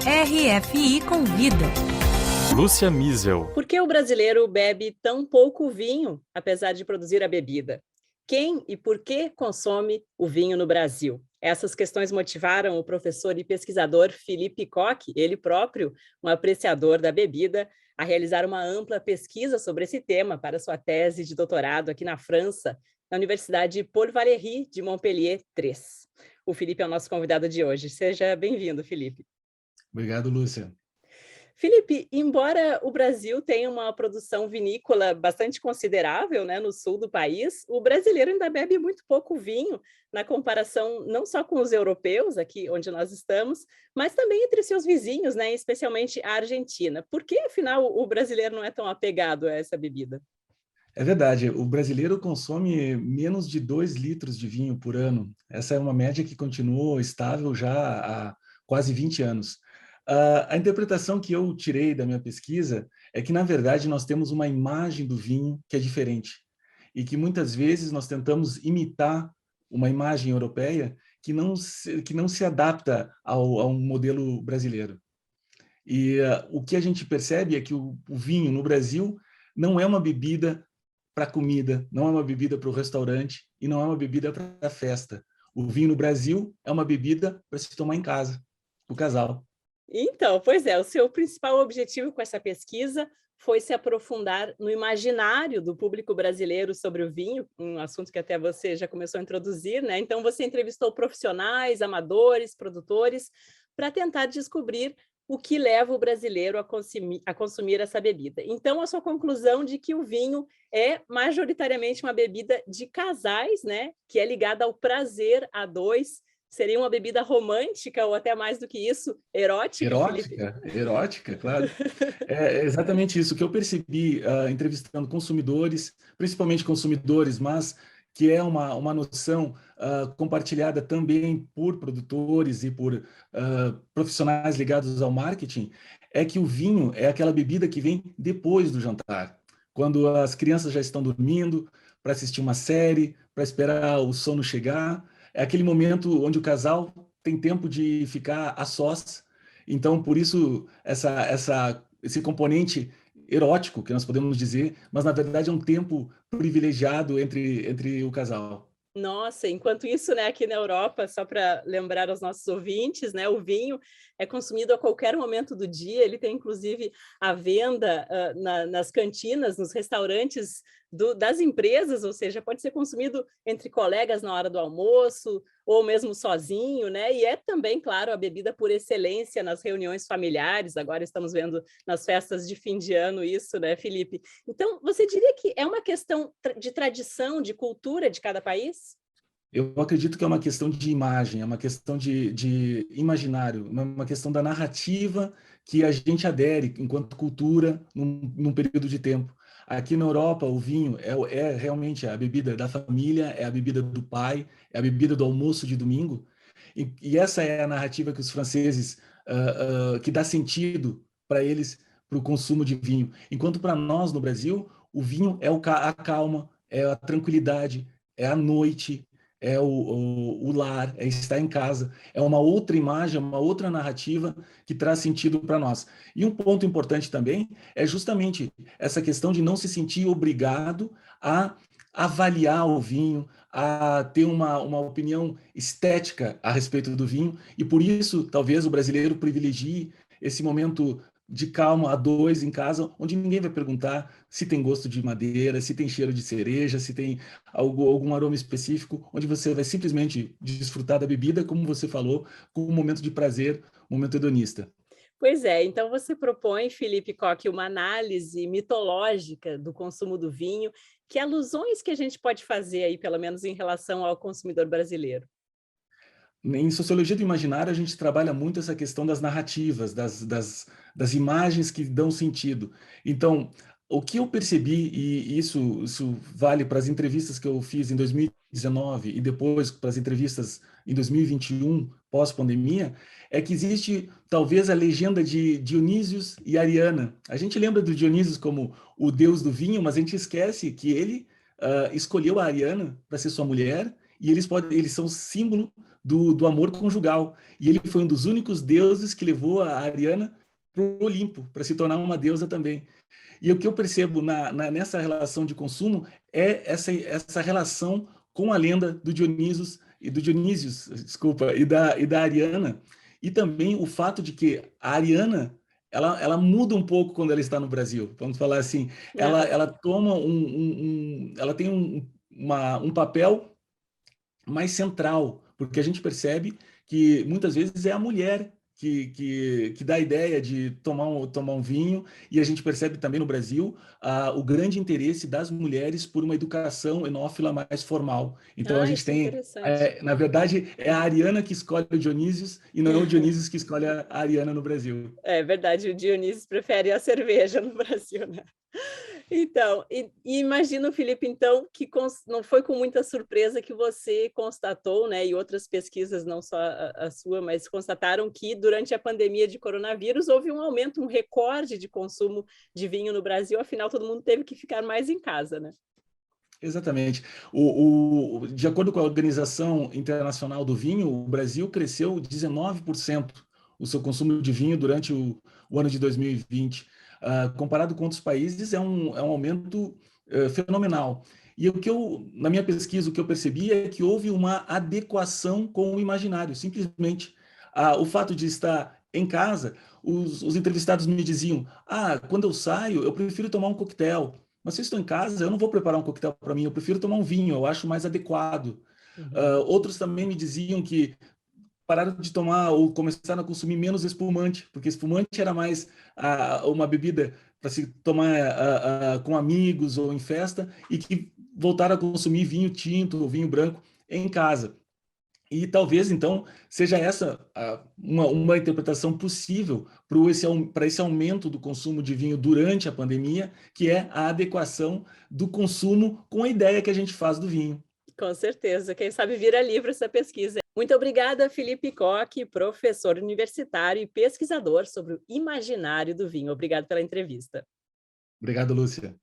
RFI Convida. Lúcia Miesel. Por que o brasileiro bebe tão pouco vinho, apesar de produzir a bebida? Quem e por que consome o vinho no Brasil? Essas questões motivaram o professor e pesquisador Felipe Koch, ele próprio um apreciador da bebida, a realizar uma ampla pesquisa sobre esse tema para sua tese de doutorado aqui na França, na Universidade Paul Valéry de Montpellier III. O Felipe é o nosso convidado de hoje. Seja bem-vindo, Felipe. Obrigado, Lúcia. Felipe, embora o Brasil tenha uma produção vinícola bastante considerável, né, no sul do país, o brasileiro ainda bebe muito pouco vinho, na comparação não só com os europeus, aqui onde nós estamos, mas também entre seus vizinhos, né, especialmente a Argentina. Por que, afinal, o brasileiro não é tão apegado a essa bebida? É verdade, o brasileiro consome menos de 2 litros de vinho por ano. Essa é uma média que continuou estável já há quase 20 anos. A interpretação que eu tirei da minha pesquisa é que, na verdade, nós temos uma imagem do vinho que é diferente e que muitas vezes nós tentamos imitar uma imagem europeia que não se adapta ao modelo brasileiro. E o que a gente percebe é que o vinho no Brasil não é uma bebida para comida, não é uma bebida para o restaurante e não é uma bebida para a festa. O vinho no Brasil é uma bebida para se tomar em casa, o casal. Então, pois é, o seu principal objetivo com essa pesquisa foi se aprofundar no imaginário do público brasileiro sobre o vinho, um assunto que até você já começou a introduzir, né? Então, você entrevistou profissionais, amadores, produtores, para tentar descobrir o que leva o brasileiro a consumir essa bebida. Então, a sua conclusão de que o vinho é majoritariamente uma bebida de casais, né? Que é ligada ao prazer a dois. Seria uma bebida romântica ou até mais do que isso, erótica? Erótica, claro. É exatamente isso que eu percebi entrevistando consumidores, principalmente consumidores, mas que é uma noção compartilhada também por produtores e por profissionais ligados ao marketing, é que o vinho é aquela bebida que vem depois do jantar, quando as crianças já estão dormindo, para assistir uma série, para esperar o sono chegar. É aquele momento onde o casal tem tempo de ficar a sós. Então, por isso, esse componente erótico, que nós podemos dizer, mas na verdade é um tempo privilegiado entre o casal. Nossa, enquanto isso, né, aqui na Europa, só para lembrar aos nossos ouvintes, né, o vinho é consumido a qualquer momento do dia, ele tem inclusive a venda nas cantinas, nos restaurantes das empresas, ou seja, pode ser consumido entre colegas na hora do almoço, ou mesmo sozinho, né? E é também, claro, a bebida por excelência nas reuniões familiares, agora estamos vendo nas festas de fim de ano isso, né, Felipe? Então, você diria que é uma questão de tradição, de cultura de cada país? Eu acredito que é uma questão de imagem, é uma questão de imaginário, uma questão da narrativa que a gente adere enquanto cultura num período de tempo. Aqui na Europa, o vinho é realmente a bebida da família, é a bebida do pai, é a bebida do almoço de domingo. E essa é a narrativa que os franceses, que dá sentido para eles, para o consumo de vinho. Enquanto para nós, no Brasil, o vinho é a calma, é a tranquilidade, é a noite, é o lar, é estar em casa, é uma outra imagem, uma outra narrativa que traz sentido para nós. E um ponto importante também é justamente essa questão de não se sentir obrigado a avaliar o vinho, a ter uma opinião estética a respeito do vinho, e por isso talvez o brasileiro privilegie esse momento de calma a dois em casa, onde ninguém vai perguntar se tem gosto de madeira, se tem cheiro de cereja, se tem algum aroma específico, onde você vai simplesmente desfrutar da bebida, como você falou, com um momento de prazer, um momento hedonista. Pois é, então você propõe, Felipe Koch, uma análise mitológica do consumo do vinho, que alusões que a gente pode fazer aí, pelo menos em relação ao consumidor brasileiro? Em sociologia do imaginário, a gente trabalha muito essa questão das narrativas, das imagens que dão sentido. Então, o que eu percebi, e isso vale para as entrevistas que eu fiz em 2019 e depois para as entrevistas em 2021, pós-pandemia, é que existe talvez a legenda de Dionísios e Ariana. A gente lembra do Dionísios como o deus do vinho, mas a gente esquece que ele escolheu a Ariana para ser sua mulher, e eles são símbolo do amor conjugal. E ele foi um dos únicos deuses que levou a Ariana para o Olimpo, para se tornar uma deusa também. E o que eu percebo nessa relação de consumo é essa relação com a lenda do Dionísios, desculpa, e da Ariana, e também o fato de que a Ariana ela muda um pouco quando ela está no Brasil. Vamos falar assim, ela toma ela tem um papel mais central, porque a gente percebe que muitas vezes é a mulher que dá a ideia de tomar um vinho, e a gente percebe também no Brasil o grande interesse das mulheres por uma educação enófila mais formal. Então a gente Isso é tem, interessante. na verdade, é a Ariana que escolhe o Dionísios e não o Dionísios que escolhe a Ariana no Brasil. É verdade, o Dionísio prefere a cerveja no Brasil, né? Então, e imagino, Felipe, então, que não foi com muita surpresa que você constatou, né, e outras pesquisas, não só a sua, mas constataram que durante a pandemia de coronavírus houve um aumento, um recorde de consumo de vinho no Brasil, afinal todo mundo teve que ficar mais em casa, né? Exatamente. De acordo com a Organização Internacional do Vinho, o Brasil cresceu 19% o seu consumo de vinho durante o ano de 2020. Comparado com outros países, é um aumento fenomenal. E na minha pesquisa, o que eu percebi é que houve uma adequação com o imaginário. Simplesmente, o fato de estar em casa, os entrevistados me diziam: quando eu saio, eu prefiro tomar um coquetel. Mas se eu estou em casa, eu não vou preparar um coquetel para mim, eu prefiro tomar um vinho, eu acho mais adequado. Outros também me diziam que pararam de tomar ou começaram a consumir menos espumante, porque espumante era mais uma bebida para se tomar com amigos ou em festa, e que voltaram a consumir vinho tinto ou vinho branco em casa. E talvez, então, seja essa uma interpretação possível para esse aumento do consumo de vinho durante a pandemia, que é a adequação do consumo com a ideia que a gente faz do vinho. Com certeza, quem sabe vira livro essa pesquisa. Muito obrigada, Felipe Koch, professor universitário e pesquisador sobre o imaginário do vinho. Obrigado pela entrevista. Obrigado, Lúcia.